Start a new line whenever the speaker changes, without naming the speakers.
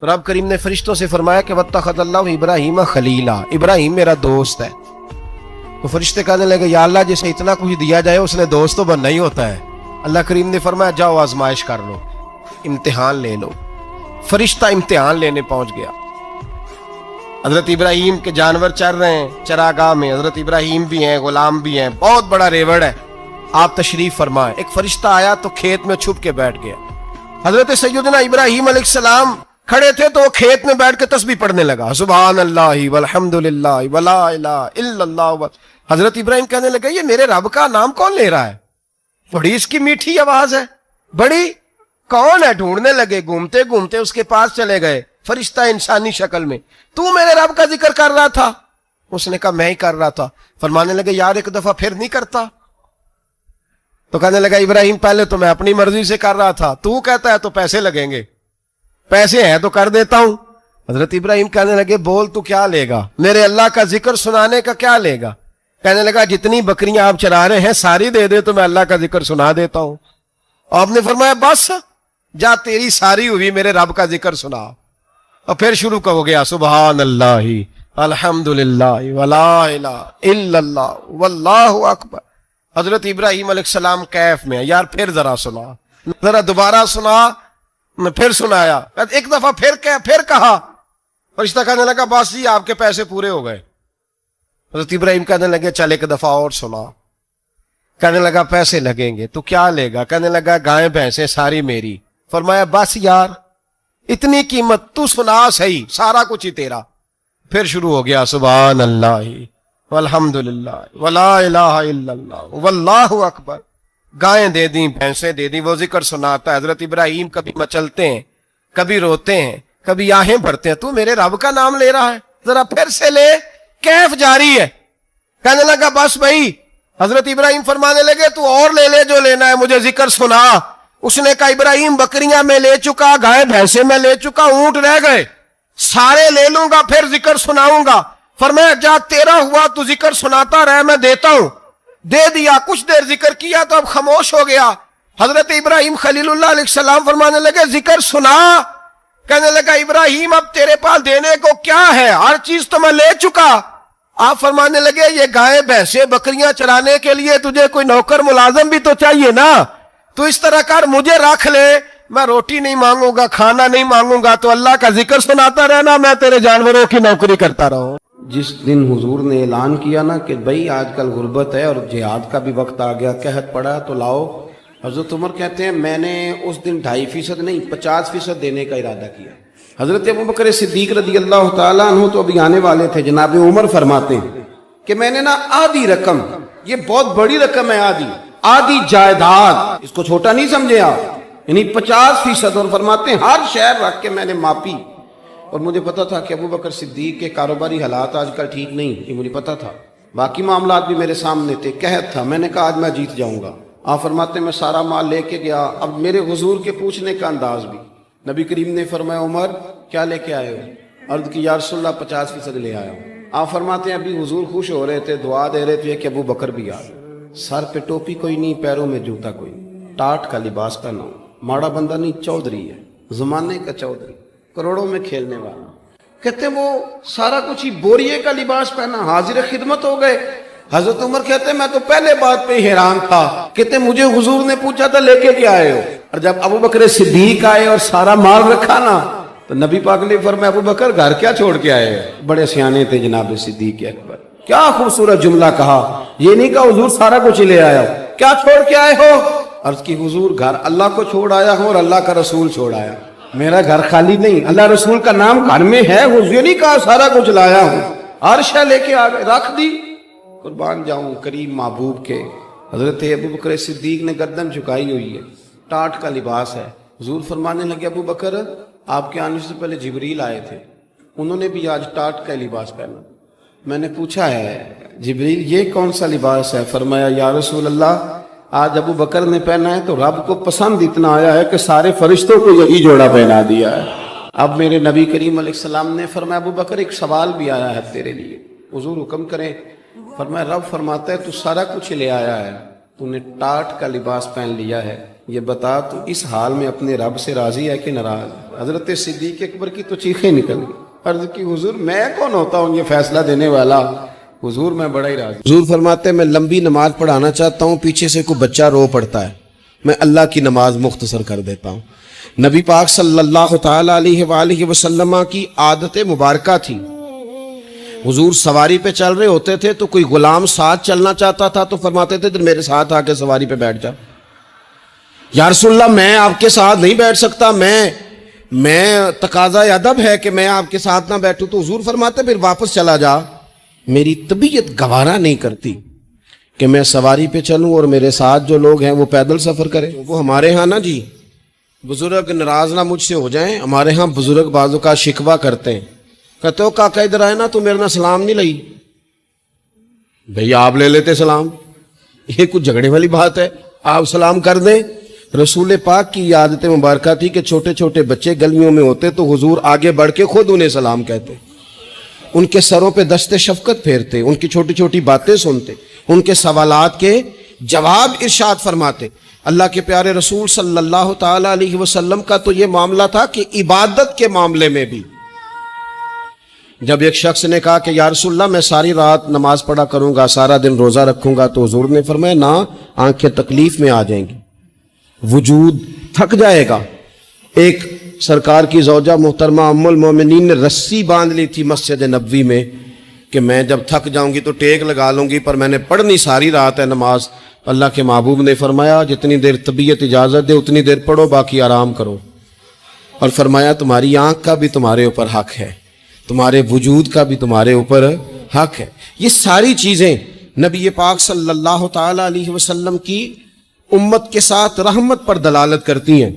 تو رب کریم نے فرشتوں سے فرمایا کہ وَاتَّخَذَ ابراہیم خلیلا، ابراہیم میرا دوست ہے۔ تو فرشتے کہنے لگے یا اللہ جسے اتنا کچھ دیا جائے اس نے دوست تو بننا ہی ہوتا ہے۔ اللہ کریم نے فرمایا جاؤ آزمائش کر لو، امتحان لے لو۔ فرشتہ امتحان لینے پہنچ گیا۔ حضرت ابراہیم کے جانور چر رہے ہیں چراگاہ میں، حضرت ابراہیم بھی ہیں، غلام بھی ہیں، بہت بڑا ریوڑ ہے۔ آپ تشریف فرمائیں۔ ایک فرشتہ آیا تو کھیت میں چھپ کے بیٹھ گیا۔ حضرت سیدنا ابراہیم علیہ السلام کھڑے تھے تو وہ کھیت میں بیٹھ کے تسبیح پڑھنے لگا، سبحان اللہ والحمد للہ ولا الہ الا اللہ۔ حضرت ابراہیم کہنے لگے یہ میرے رب کا نام کون لے رہا ہے؟ بڑی اس کی میٹھی آواز ہے، بڑی کون ہے؟ ڈھونڈنے لگے، گھومتے گھومتے اس کے پاس چلے گئے، فرشتہ انسانی شکل میں۔ تو میرے رب کا ذکر کر رہا تھا؟ اس نے کہا میں ہی کر رہا تھا۔ فرمانے لگے یار ایک دفعہ پھر نہیں کرتا؟ تو کہنے لگا ابراہیم پہلے تو میں اپنی مرضی سے کر رہا تھا، تو کہتا ہے تو پیسے لگیں گے، پیسے ہیں تو کر دیتا ہوں۔ حضرت ابراہیم کہنے لگے بول تو کیا لے گا؟ میرے اللہ کا ذکر سنانے کا کیا لے گا؟ کہنے لگا جتنی بکریاں آپ چرا رہے ہیں ساری دے دے تو میں اللہ کا ذکر سنا دیتا ہوں۔ آپ نے فرمایا بس جا تیری ساری ہوئی، میرے رب کا ذکر سنا۔ اور پھر شروع ہو گیا سبحان اللہ الحمدللہ ولا الہ الا اللہ واللہ اکبر۔ حضرت ابراہیم علیہ السلام کیف میں، یار پھر ذرا سنا، ذرا دوبارہ سنا۔ میں پھر سنایا، ایک دفعہ پھر کہا۔ فرشتہ کہنے لگا بس جی آپ کے پیسے پورے ہو گئے۔ حضرت ابراہیم کہنے لگے چل ایک دفعہ اور سنا۔ کہنے لگا پیسے لگیں گے، تو کیا لے گا؟ کہنے لگا گائیں بھینسیں ساری میری۔ فرمایا بس یار اتنی قیمت، تو سنا صحیح، سارا کچھ ہی تیرا۔ پھر شروع ہو گیا سبحان اللہ والحمدللہ ولا الہ الا اللہ واللہ اکبر۔ گائیں دے دیں، بھینسیں دے دیں، وہ ذکر سناتا ہے۔ حضرت ابراہیم کبھی مچلتے ہیں، کبھی روتے ہیں، کبھی آہیں بھرتے ہیں۔ تو میرے رب کا نام لے رہا ہے، ذرا پھر سے لے۔ کیف جاری ہے۔ کہنے لگا بس بھائی۔ حضرت ابراہیم فرمانے لگے تو اور لے لے جو لینا ہے، مجھے ذکر سنا۔ اس نے کہا ابراہیم بکریاں میں لے چکا، گائے بھینسیں میں لے چکا، اونٹ رہ گئے، سارے لے لوں گا پھر ذکر سناؤں گا۔ فرمایا جا تیرا ہوا تو ذکر سناتا رہ، میں دیتا ہوں۔ دے دیا، کچھ دیر ذکر کیا تو اب خاموش ہو گیا۔ حضرت ابراہیم خلیل اللہ علیہ السلام فرمانے لگے ذکر سنا۔ کہنے لگا ابراہیم اب تیرے پاس دینے کو کیا ہے؟ ہر چیز تو میں لے چکا۔ آپ فرمانے لگے یہ گائے بھینسیں بکریاں چرانے کے لیے تجھے کوئی نوکر ملازم بھی تو چاہیے نا، تو اس طرح کر مجھے رکھ لے، میں روٹی نہیں مانگوں گا، کھانا نہیں مانگوں گا، تو اللہ کا ذکر سناتا رہنا، میں تیرے جانوروں کی نوکری کرتا رہوں۔
جس دن حضور نے اعلان کیا نا کہ بھئی آج کل غربت ہے اور جہاد کا بھی وقت آ گیا، قحط پڑا تو لاؤ، حضرت عمر کہتے ہیں میں نے اس دن 2.5% نہیں 50% دینے کا ارادہ کیا۔ حضرت ابوبکر صدیق رضی اللہ تعالیٰ عنہ تو ابھی آنے والے تھے، جناب عمر فرماتے ہیں کہ میں نے نا آدھی رقم، یہ بہت بڑی رقم ہے، آدھی جائیداد، اس کو چھوٹا نہیں سمجھے آپ، یعنی 50%، اور فرماتے ہیں ہر شہر رکھ کے میں نے ماپی۔ اور مجھے پتا تھا کہ ابوبکر صدیق کے کاروباری حالات آج کل ٹھیک نہیں، یہ مجھے پتا تھا، باقی معاملات بھی میرے سامنے تھے، قحط تھا، میں نے کہا آج میں جیت جاؤں گا۔ آپ فرماتے ہیں میں سارا مال لے کے گیا۔ اب میرے حضور کے پوچھنے کا انداز بھی، نبی کریم نے فرمایا عمر کیا لے کے آئے ہو؟ عرض کی یا رسول اللہ 50% لے آیا ہوں۔ آپ فرماتے ہیں ابھی حضور خوش ہو رہے تھے، دعا دے رہے تھے کہ ابو بکر بھی آ گئے، سر پہ ٹوپی کوئی نہیں، پیروں میں جوتا کوئی نہیں، ٹاٹ کا لباس پہنا ہوں، ماڑا بندہ نہیں، چودھری ہے، زمانے کا چودھری، کروڑوں میں کھیلنے والا۔ کہتے ہیں وہ سارا کچھ ہی بوریے کا لباس پہنا، حاضر خدمت ہو گئے۔ حضرت عمر کہتے ہیں میں تو پہلے بات پہ حیران تھا، کہتے ہیں مجھے حضور نے پوچھا تھا لے کے کیا آئے ہو، اور جب ابو بکر صدیق آئے اور سارا مال رکھا نا تو نبی پاک نے فرمایا ابو بکر گھر کیا چھوڑ کے آئے ہو؟ بڑے سیانے تھے جناب صدیق اکبر، کیا خوبصورت جملہ کہا، یہ نہیں کہا حضور سارا کچھ لے آیا ہو، کیا چھوڑ کے آئے ہو؟ عرض کی حضور گھر اللہ کو چھوڑ آیا ہوں اور اللہ کا رسول چھوڑ آیا، میرا گھر خالی نہیں، اللہ رسول کا نام گھر میں ہے، حضور یہ نہیں کہا سارا کچھ لایا ہوں، ہر شے لے کے آ گئے، رکھ دی۔ قربان جاؤں کریم محبوب کے، حضرت ابوبکر صدیق نے گردن جھکائی ہوئی ہے، ٹاٹ کا لباس ہے۔ حضور فرمانے لگے ابو بکر آپ کے آنے سے پہلے جبریل آئے تھے، انہوں نے بھی آج ٹاٹ کا لباس پہنا۔ میں نے پوچھا ہے جبریل یہ کون سا لباس ہے؟ فرمایا یا رسول اللہ آج ابو بکر نے پہنا ہے تو رب کو پسند اتنا آیا ہے کہ سارے فرشتوں کو یہی جوڑا پہنا دیا ہے۔ اب میرے نبی کریم علیہ السلام نے فرمایا ابو بکر ایک سوال بھی آیا ہے تیرے لیے، حضور حکم کریں۔ فرمایا رب فرماتا ہے تو سارا کچھ لے آیا ہے، تو نے ٹاٹ کا لباس پہن لیا ہے، یہ بتا تو اس حال میں اپنے رب سے راضی ہے کہ ناراض؟ حضرت صدیق اکبر کی تو چیخیں نکل گئی، عرض کی حضور میں کون ہوتا ہوں یہ فیصلہ دینے والا، حضور میں بڑا ہی راضی۔ حضور فرماتے ہیں میں لمبی نماز پڑھانا چاہتا ہوں، پیچھے سے کوئی بچہ رو پڑتا ہے، میں اللہ کی نماز مختصر کر دیتا ہوں۔ نبی پاک صلی اللہ تعالی علیہ وآلہ وسلم کی عادت مبارکہ تھی، حضور سواری پہ چل رہے ہوتے تھے تو کوئی غلام ساتھ چلنا چاہتا تھا تو فرماتے تھے تو میرے ساتھ آ کے سواری پہ بیٹھ جا۔ یا رسول اللہ میں آپ کے ساتھ نہیں بیٹھ سکتا، میں تقاضا ادب ہے کہ میں آپ کے ساتھ نہ بیٹھوں، تو حضور فرماتے پھر واپس چلا جا، میری طبیعت گوارا نہیں کرتی کہ میں سواری پہ چلوں اور میرے ساتھ جو لوگ ہیں وہ پیدل سفر کریں۔ وہ ہمارے ہاں نا جی بزرگ ناراض نہ مجھ سے ہو جائیں، ہمارے ہاں بزرگ بازو کا شکوہ کرتے ہیں، کہتے ہو کاکا ادھر آئے نا تو میرے نہ سلام نہیں لئی، بھئی آپ لے لیتے سلام، یہ کچھ جھگڑے والی بات ہے، آپ سلام کر دیں۔ رسول پاک کی عادت مبارکہ تھی کہ چھوٹے چھوٹے بچے گلیوں میں ہوتے تو حضور آگے بڑھ کے خود انہیں سلام کہتے، ان کے سروں پہ دست شفقت پھیرتے، ان کی چھوٹی چھوٹی باتیں سنتے، ان کے سوالات کے جواب ارشاد فرماتے۔ اللہ کے پیارے رسول صلی اللہ تعالی علیہ وسلم کا تو یہ معاملہ تھا کہ عبادت کے معاملے میں بھی جب ایک شخص نے کہا کہ یا رسول اللہ میں ساری رات نماز پڑھا کروں گا، سارا دن روزہ رکھوں گا، تو حضور نے فرمایا نہ، آنکھیں تکلیف میں آ جائیں گی، وجود تھک جائے گا۔ ایک سرکار کی زوجہ محترمہ ام المومنین نے رسی باندھ لی تھی مسجد نبوی میں کہ میں جب تھک جاؤں گی تو ٹیک لگا لوں گی، پر میں نے پڑھنی ساری رات ہے نماز۔ اللہ کے محبوب نے فرمایا جتنی دیر طبیعت اجازت دے اتنی دیر پڑھو، باقی آرام کرو، اور فرمایا تمہاری آنکھ کا بھی تمہارے اوپر حق ہے، تمہارے وجود کا بھی تمہارے اوپر حق ہے۔ یہ ساری چیزیں نبی پاک صلی اللہ تعالی علیہ وسلم کی امت کے ساتھ رحمت پر دلالت کرتی ہیں۔